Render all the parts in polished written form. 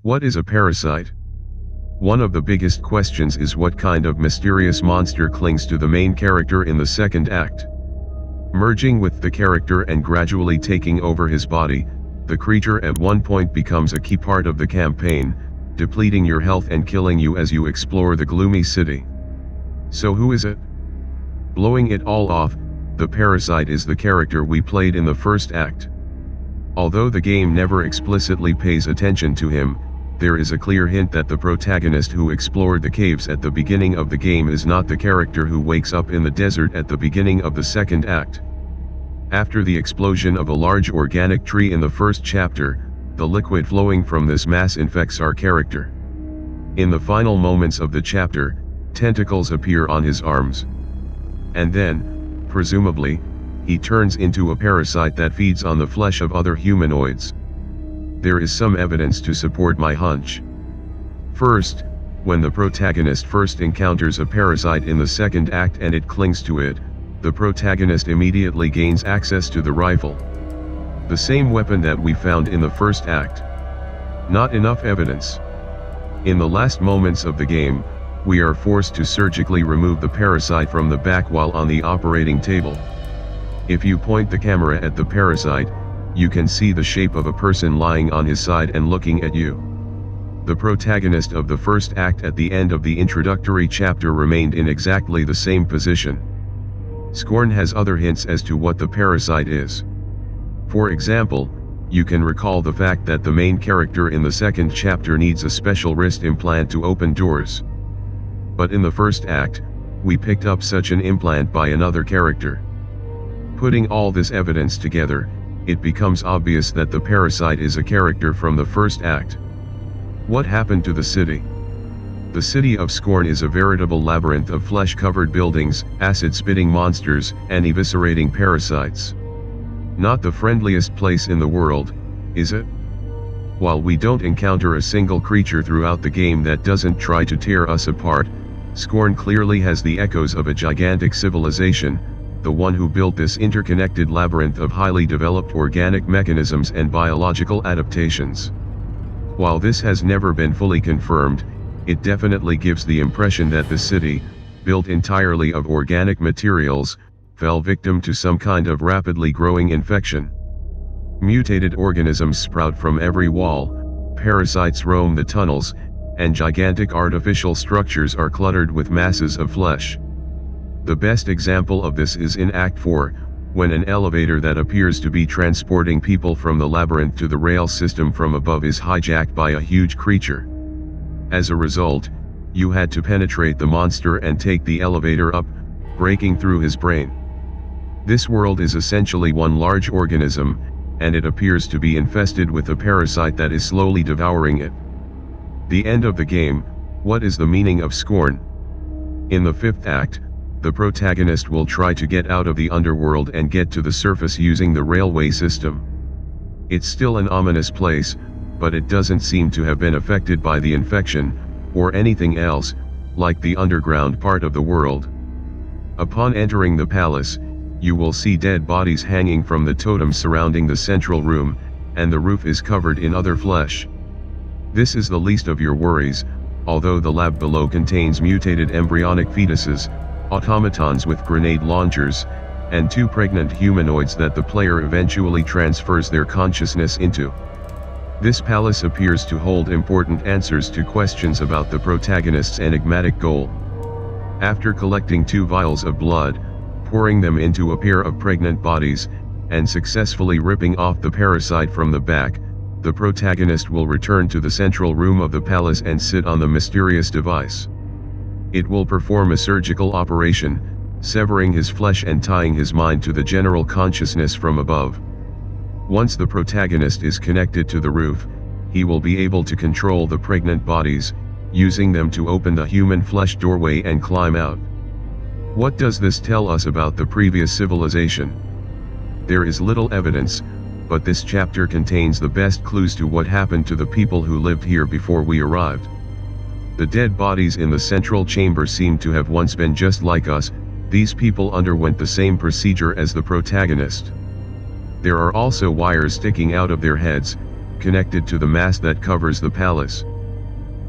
What is a parasite? One of the biggest questions is what kind of mysterious monster clings to the main character in the second act. Merging with the character and gradually taking over his body, the creature at one point becomes a key part of the campaign, depleting your health and killing you as you explore the gloomy city. So who is it? Blowing it all off, the parasite is the character we played in the first act. Although the game never explicitly pays attention to him, there is a clear hint that the protagonist who explored the caves at the beginning of the game is not the character who wakes up in the desert at the beginning of the second act. After the explosion of a large organic tree in the first chapter, the liquid flowing from this mass infects our character. In the final moments of the chapter, tentacles appear on his arms. And then, presumably, he turns into a parasite that feeds on the flesh of other humanoids. There is some evidence to support my hunch. First, when the protagonist first encounters a parasite in the second act and it clings to it, the protagonist immediately gains access to the rifle. The same weapon that we found in the first act. Not enough evidence. In the last moments of the game, we are forced to surgically remove the parasite from the back while on the operating table. If you point the camera at the parasite, you can see the shape of a person lying on his side and looking at you. The protagonist of the first act at the end of the introductory chapter remained in exactly the same position. Scorn has other hints as to what the parasite is. For example, you can recall the fact that the main character in the second chapter needs a special wrist implant to open doors. But in the first act, we picked up such an implant by another character. Putting all this evidence together, it becomes obvious that the parasite is a character from the first act. What happened to the city? The city of Scorn is a veritable labyrinth of flesh-covered buildings, acid-spitting monsters, and eviscerating parasites. Not the friendliest place in the world, is it? While we don't encounter a single creature throughout the game that doesn't try to tear us apart, Scorn clearly has the echoes of a gigantic civilization, the one who built this interconnected labyrinth of highly developed organic mechanisms and biological adaptations. While this has never been fully confirmed, it definitely gives the impression that the city, built entirely of organic materials, fell victim to some kind of rapidly growing infection. Mutated organisms sprout from every wall, parasites roam the tunnels, and gigantic artificial structures are cluttered with masses of flesh. The best example of this is in Act 4, when an elevator that appears to be transporting people from the labyrinth to the rail system from above is hijacked by a huge creature. As a result, you had to penetrate the monster and take the elevator up, breaking through his brain. This world is essentially one large organism, and it appears to be infested with a parasite that is slowly devouring it. The end of the game. What is the meaning of Scorn? In the fifth act, the protagonist will try to get out of the underworld and get to the surface using the railway system. It's still an ominous place, but it doesn't seem to have been affected by the infection, or anything else, like the underground part of the world. Upon entering the palace, you will see dead bodies hanging from the totems surrounding the central room, and the roof is covered in other flesh. This is the least of your worries, although the lab below contains mutated embryonic fetuses, automatons with grenade launchers, and 2 pregnant humanoids that the player eventually transfers their consciousness into. This palace appears to hold important answers to questions about the protagonist's enigmatic goal. After collecting 2 vials of blood, pouring them into a pair of pregnant bodies, and successfully ripping off the parasite from the back, the protagonist will return to the central room of the palace and sit on the mysterious device. It will perform a surgical operation, severing his flesh and tying his mind to the general consciousness from above. Once the protagonist is connected to the roof, he will be able to control the pregnant bodies, using them to open the human flesh doorway and climb out. What does this tell us about the previous civilization? There is little evidence, but this chapter contains the best clues to what happened to the people who lived here before we arrived. The dead bodies in the central chamber seem to have once been just like us. These people underwent the same procedure as the protagonist. There are also wires sticking out of their heads, connected to the mass that covers the palace.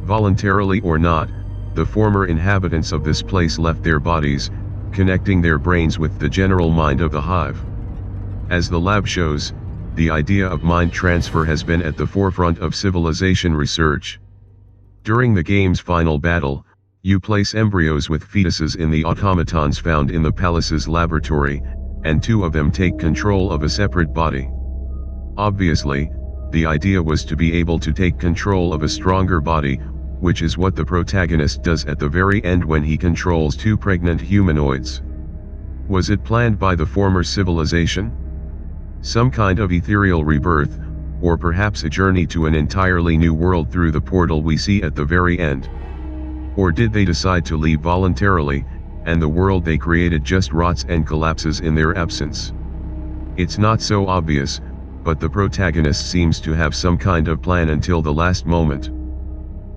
Voluntarily or not, the former inhabitants of this place left their bodies, connecting their brains with the general mind of the hive. As the lab shows, the idea of mind transfer has been at the forefront of civilization research. During the game's final battle, you place embryos with fetuses in the automatons found in the palace's laboratory, and two of them take control of a separate body. Obviously, the idea was to be able to take control of a stronger body, which is what the protagonist does at the very end when he controls two pregnant humanoids. Was it planned by the former civilization? Some kind of ethereal rebirth, or perhaps a journey to an entirely new world through the portal we see at the very end? Or did they decide to leave voluntarily, and the world they created just rots and collapses in their absence? It's not so obvious, but the protagonist seems to have some kind of plan until the last moment.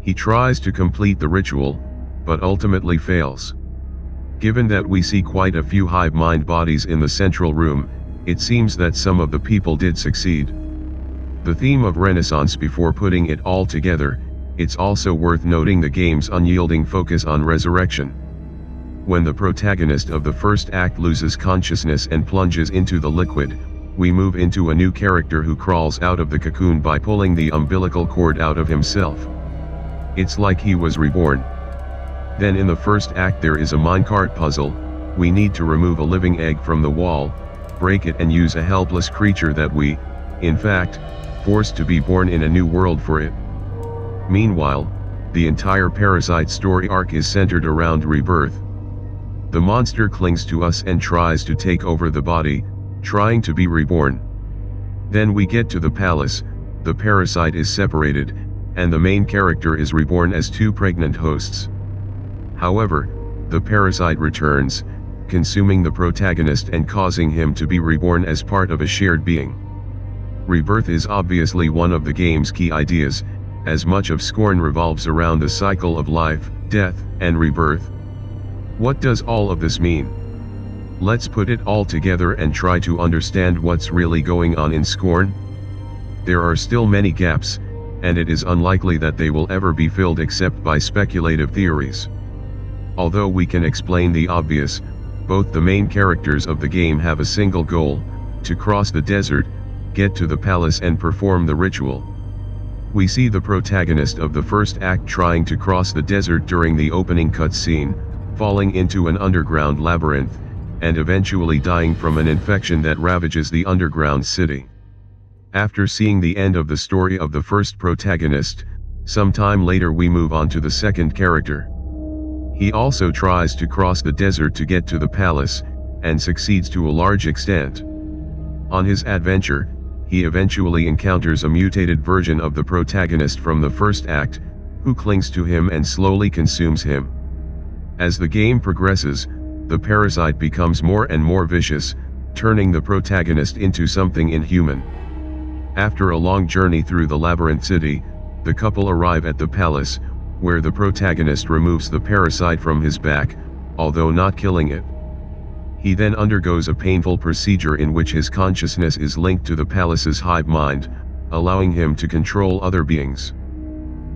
He tries to complete the ritual, but ultimately fails. Given that we see quite a few hive mind bodies in the central room, it seems that some of the people did succeed. The theme of Renaissance before putting it all together, it's also worth noting the game's unyielding focus on resurrection. When the protagonist of the first act loses consciousness and plunges into the liquid, we move into a new character who crawls out of the cocoon by pulling the umbilical cord out of himself. It's like he was reborn. Then in the first act there is a minecart puzzle. We need to remove a living egg from the wall, break it and use a helpless creature that we, in fact, forced to be born in a new world for it. Meanwhile, the entire Parasite story arc is centered around rebirth. The monster clings to us and tries to take over the body, trying to be reborn. Then we get to the palace, the parasite is separated, and the main character is reborn as two pregnant hosts. However, the parasite returns, consuming the protagonist and causing him to be reborn as part of a shared being. Rebirth is obviously one of the game's key ideas, as much of Scorn revolves around the cycle of life, death, and rebirth. What does all of this mean? Let's put it all together and try to understand what's really going on in Scorn. There are still many gaps, and it is unlikely that they will ever be filled except by speculative theories. Although we can explain the obvious, both the main characters of the game have a single goal: to cross the desert, get to the palace and perform the ritual. We see the protagonist of the first act trying to cross the desert during the opening cutscene, falling into an underground labyrinth, and eventually dying from an infection that ravages the underground city. After seeing the end of the story of the first protagonist, sometime later we move on to the second character. He also tries to cross the desert to get to the palace, and succeeds to a large extent. On his adventure, he eventually encounters a mutated version of the protagonist from the first act, who clings to him and slowly consumes him. As the game progresses, the parasite becomes more and more vicious, turning the protagonist into something inhuman. After a long journey through the labyrinth city, the couple arrive at the palace, where the protagonist removes the parasite from his back, although not killing it. He then undergoes a painful procedure in which his consciousness is linked to the palace's hive mind, allowing him to control other beings.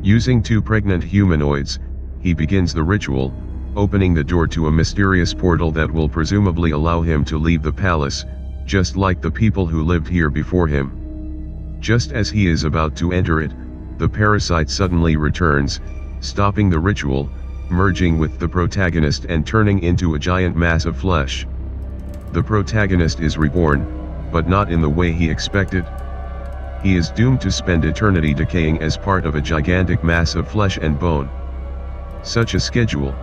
Using two pregnant humanoids, he begins the ritual, opening the door to a mysterious portal that will presumably allow him to leave the palace, just like the people who lived here before him. Just as he is about to enter it, the parasite suddenly returns, stopping the ritual, merging with the protagonist and turning into a giant mass of flesh. The protagonist is reborn, but not in the way he expected. He is doomed to spend eternity decaying as part of a gigantic mass of flesh and bone. Such a schedule.